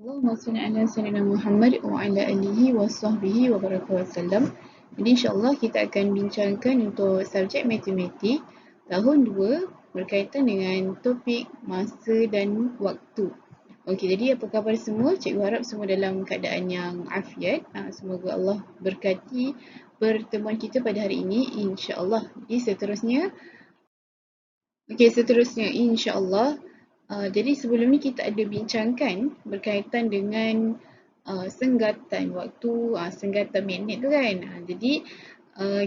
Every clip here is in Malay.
Allahumma salli ala sayyidina Muhammad wa ala alihi wa sahbihi wa baraka wasallam. Jadi insyaAllah kita akan bincangkan untuk subjek matematik tahun 2 berkaitan dengan topik masa dan waktu. Okey, jadi apa khabar semua? Cikgu harap semua dalam keadaan yang afiat. Semoga Allah berkati pertemuan kita pada hari ini insyaAllah. Jadi seterusnya insyaAllah. Jadi sebelum ni kita ada bincangkan berkaitan dengan senggatan waktu, senggatan minit tu kan. Jadi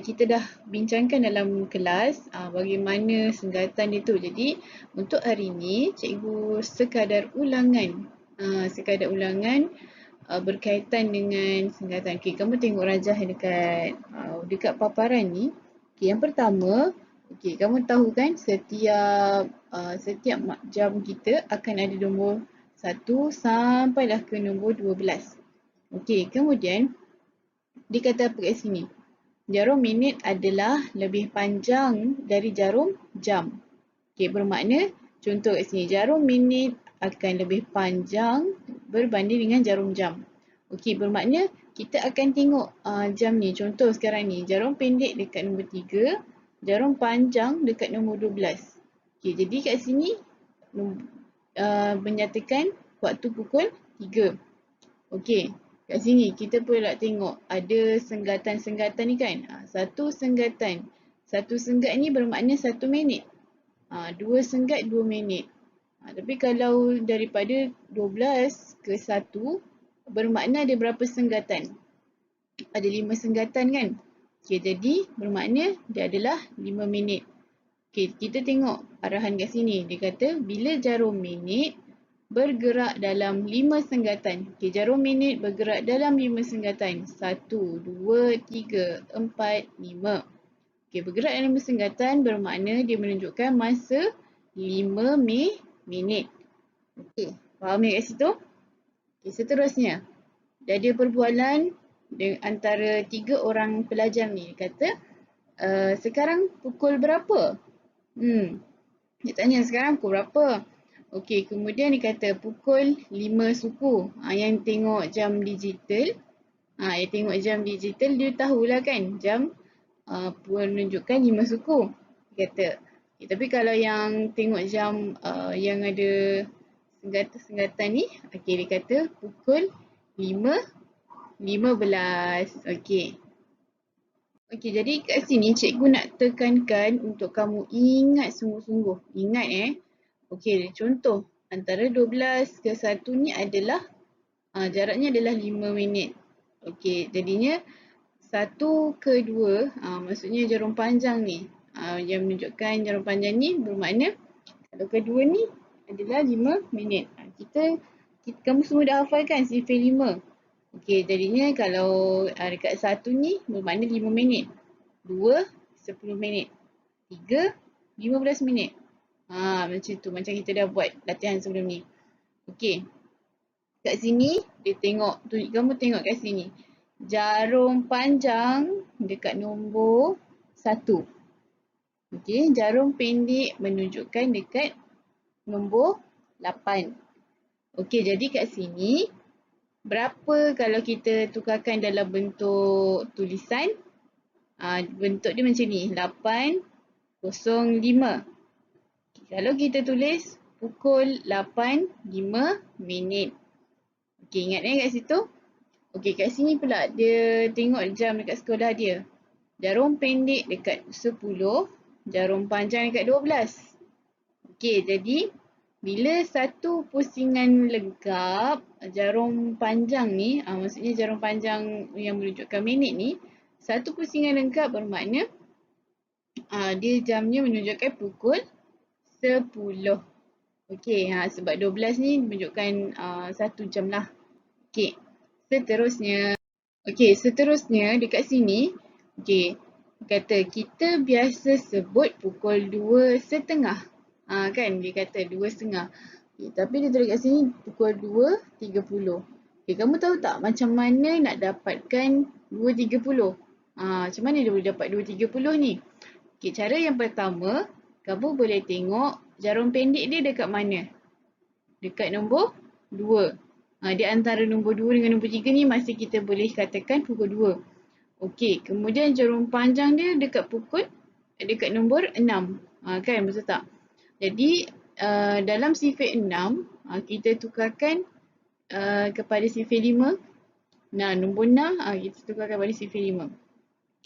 kita dah bincangkan dalam kelas bagaimana senggatan dia tu. Jadi untuk hari ni cikgu sekadar ulangan berkaitan dengan senggatan. Okay, kamu tengok rajah dekat paparan ni. Okay, yang pertama, okay, kamu tahu kan setiap jam kita akan ada nombor 1 sampailah ke nombor 12. Okey, kemudian dia kata apa kat sini? Jarum minit adalah lebih panjang dari jarum jam. Okey, bermakna contoh kat sini, jarum minit akan lebih panjang berbanding dengan jarum jam. Okey, bermakna kita akan tengok jam ni. Contoh sekarang ni, jarum pendek dekat nombor 3, jarum panjang dekat nombor 12. Okey, jadi kat sini menyatakan waktu pukul 3. Okey, kat sini kita pula tengok ada senggatan-senggatan ni kan. Satu senggat ni bermakna 1 minit. 2 senggat 2 minit. Tapi kalau daripada 12 ke 1 bermakna ada berapa senggatan? Ada 5 senggatan kan? Okey, jadi bermakna dia adalah 5 minit. Okey, kita tengok arahan kat sini. Dia kata bila jarum minit bergerak dalam 5 senggatan. Okey, jarum minit bergerak dalam 5 senggatan. 1, 2, 3, 4, 5. Okey, bergerak dalam 5 senggatan bermakna dia menunjukkan masa 5 minit. Okey, faham ni kat situ? Okey, seterusnya. Dia ada perbualan antara 3 orang pelajar ni. Dia kata, sekarang pukul berapa? Dia tanya sekarang pukul berapa? Okey, kemudian dia kata pukul 5 suku. Yang tengok jam digital, dia tahulah kan jam menunjukkan 5 suku. Dia kata. Okay, tapi kalau yang tengok jam yang ada senggatan-senggatan ni, okey dia kata pukul 5.15. Okey. Okey, jadi kat sini cikgu nak tekankan untuk kamu ingat sungguh-sungguh. Ingat Okey, contoh antara 12 ke 1 ni adalah jaraknya adalah 5 minit. Okey, jadinya 1 ke 2, maksudnya jarum panjang ni. Yang menunjukkan jarum panjang ni bermakna kalau kedua ni adalah 5 minit. Kamu semua dah hafalkan sifir 5. Okey, jadinya kalau dekat 1 ni bermakna 5 minit. 2, 10 minit. 3, 15 minit. Macam tu. Macam kita dah buat latihan sebelum ni. Okey. Kat sini, kamu tengok kat sini. Jarum panjang dekat nombor 1. Okey, jarum pendek menunjukkan dekat nombor 8. Okey, jadi kat sini, berapa kalau kita tukarkan dalam bentuk tulisan? Bentuk dia macam ni, 8.05. Kalau kita tulis pukul 8.05 minit. Okey, ingat kat situ? Okey, kat sini pula dia tengok jam dekat sekolah dia. Jarum pendek dekat 10, jarum panjang dekat 12. Okey, jadi bila satu pusingan lengkap, jarum panjang ni, maksudnya jarum panjang yang menunjukkan minit ni, satu pusingan lengkap bermakna dia jamnya menunjukkan pukul 10. Okey, sebab 12 ni menunjukkan 1 jam lah. Okey, seterusnya dekat sini, okey, kata kita biasa sebut pukul 2.30. Kan dia kata 2.30. Okay, tapi dia tulis kat sini pukul 2.30. Okay, kamu tahu tak macam mana nak dapatkan 2.30? Macam mana dia boleh dapat 2.30 ni? Okay, cara yang pertama, kamu boleh tengok jarum pendek dia dekat mana? Dekat nombor 2. Di antara nombor 2 dengan nombor 3 ni masih kita boleh katakan pukul 2. Okey, kemudian jarum panjang dia dekat nombor 6. Kan, betul tak? Jadi, dalam sifir 6, kita tukarkan kepada sifir 5. Nah, nombor 6, kita tukarkan pada sifir 5.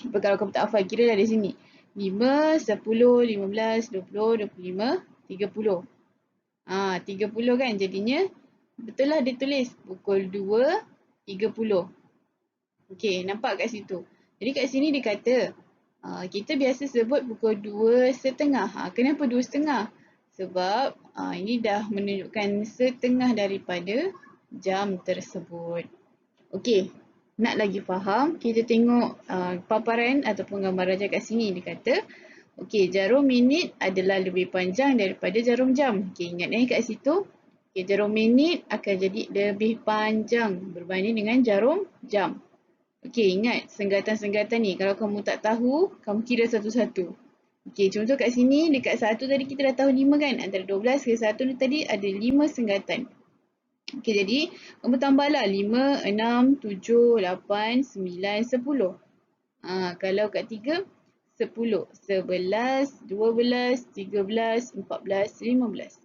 Apa kalau kamu tak hafal, kira dari sini. 5, 10, 15, 20, 25, 30. 30 kan jadinya. Betul lah dia tulis pukul 2, 30. Okey, nampak kat situ. Jadi kat sini dia kata, kita biasa sebut pukul 2.30. Kenapa 2.30? Sebab ini dah menunjukkan setengah daripada jam tersebut. Okey, nak lagi faham, kita tengok paparan ataupun gambar raja kat sini. Dia kata, okey, jarum minit adalah lebih panjang daripada jarum jam. Okey, ingat kat situ. Okey, jarum minit akan jadi lebih panjang berbanding dengan jarum jam. Okey, ingat senggatan-senggatan ni. Kalau kamu tak tahu, kamu kira satu-satu. Okey, contoh kat sini, dekat 1 tadi kita dah tahu 5 kan. Antara 12 ke 1 ni tadi ada 5 senggatan. Okey, jadi kamu tambahlah 5, 6, 7, 8, 9, 10. Kalau kat 3, 10, 11, 12, 13, 14, 15.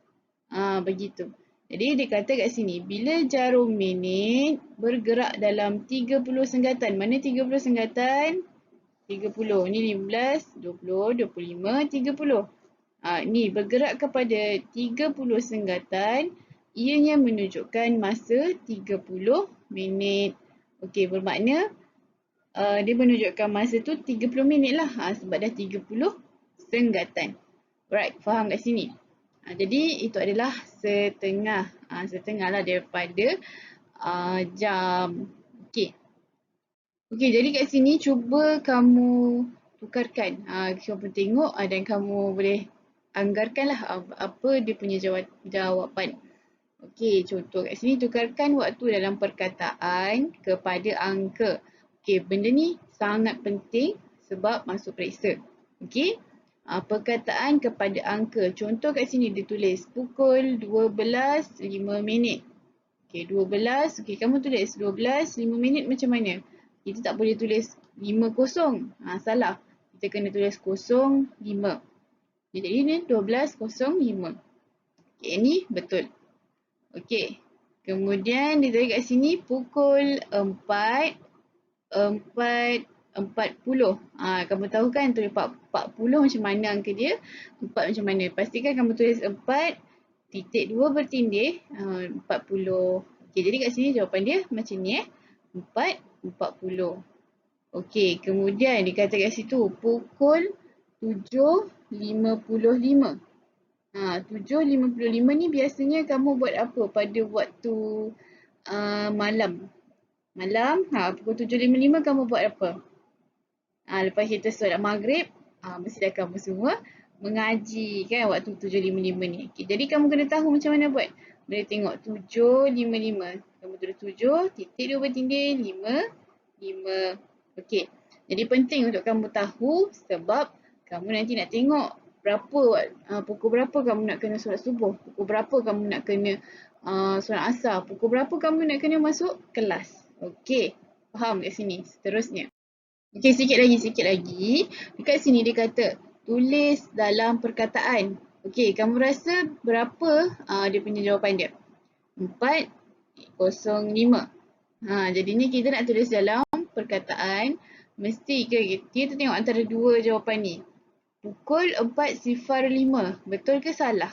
Begitu. Jadi dia kata kat sini, bila jarum minit bergerak dalam 30 senggatan. Mana 30 senggatan? 30. Ni 15, 20, 25, 30. Ni bergerak kepada 30 senggatan. Ianya menunjukkan masa 30 minit. Okey, bermakna dia menunjukkan masa tu 30 minit lah. Sebab dah 30 senggatan. Alright, faham kat sini? Jadi itu adalah setengah. Setengah lah daripada jam. Okey. Okey, jadi kat sini cuba kamu tukarkan. Kamu tengok dan kamu boleh anggarkanlah apa dia punya jawapan. Okey, contoh kat sini tukarkan waktu dalam perkataan kepada angka. Okey, benda ni sangat penting sebab masuk periksa. Okey, perkataan kepada angka. Contoh kat sini dia tulis pukul 12.05. Okey, 12. Okey, kamu tulis 12.05 macam mana? Kita tak boleh tulis 50. Salah. Kita kena tulis 05. Jadi ini 12.05. Okey, ini betul. Okey. Kemudian dia tarik kat sini pukul 4.40. Kamu tahu kan tulis 40 macam mana angka dia? 4 macam mana? Pastikan kamu tulis 4.2 bertindih 40. Okey, jadi kat sini jawapan dia macam ni 4.40. Okey, kemudian dikata kat situ pukul 7.55. 7.55 ni biasanya kamu buat apa pada waktu malam? Malam, pukul 7.55 kamu buat apa? Lepas kita solat maghrib, mesti dah kamu semua mengaji kan waktu 7.55 ni. Okay, jadi kamu kena tahu macam mana buat. Boleh tengok 7.55. Kamu tulis 7, titik 2 bertindih, 5. Okey, jadi penting untuk kamu tahu sebab kamu nanti nak tengok pukul berapa kamu nak kena solat subuh, pukul berapa kamu nak kena solat asar, pukul berapa kamu nak kena masuk kelas. Okey, faham kat sini? Seterusnya. Okey, sikit lagi. Dekat sini dia kata tulis dalam perkataan. Okey, kamu rasa berapa dia punya jawapan dia? 4.05. Jadinya kita nak tulis dalam perkataan. Mesti kita tengok antara dua jawapan ni. Pukul 4.05. Betul ke salah?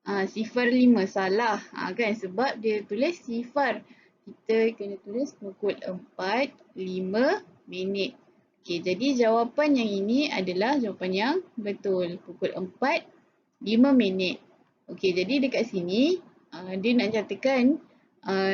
05 salah. Kan sebab dia tulis sifar. Kita kena tulis pukul 4.05 minit. Okey, jadi jawapan yang ini adalah jawapan yang betul. Pukul 4.05 minit. Okey, jadi dekat sini dia nak nyatakan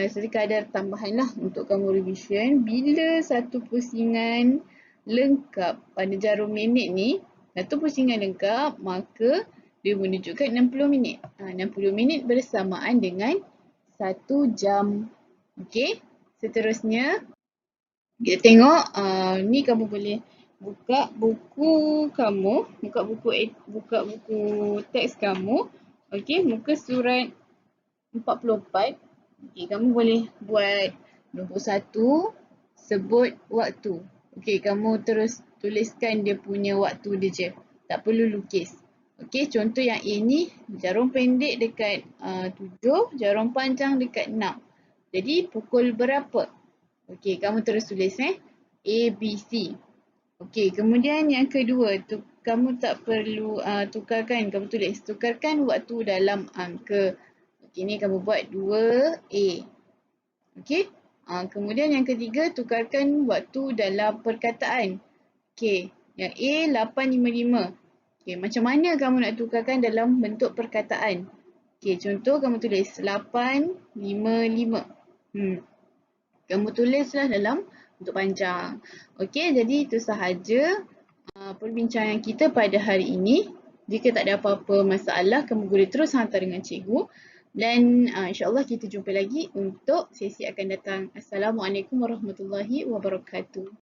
sekadar tambahan lah untuk kamu revision. Bila satu pusingan lengkap pada jarum minit ni, satu pusingan lengkap, maka dia menunjukkan 60 minit. 60 minit bersamaan dengan 1 jam. Okey, seterusnya kita tengok ni kamu boleh buka buku kamu, buka buku teks kamu. Okey, muka surat 44. Okey, kamu boleh buat nombor 1, sebut waktu. Okey, kamu terus tuliskan dia punya waktu dia je. Tak perlu lukis. Okey, contoh yang A ni jarum pendek dekat 7, jarum panjang dekat 6. Jadi pukul berapa? Okey, kamu terus tulis A, B, C. Okey, kemudian yang kedua tu kamu tak perlu tukarkan, kamu tulis tukarkan waktu dalam angka. Okey, ni kamu buat 2A. Okey. Kemudian yang ketiga, tukarkan waktu dalam perkataan. Okey, yang A 8.55. Okey, macam mana kamu nak tukarkan dalam bentuk perkataan? Okey, contoh kamu tulis 8.55. Kamu tulislah dalam bentuk panjang. Okey, jadi itu sahaja perbincangan kita pada hari ini. Jika tak ada apa-apa masalah, kamu boleh terus hantar dengan cikgu. Dan insyaAllah kita jumpa lagi untuk sesi akan datang. Assalamualaikum warahmatullahi wabarakatuh.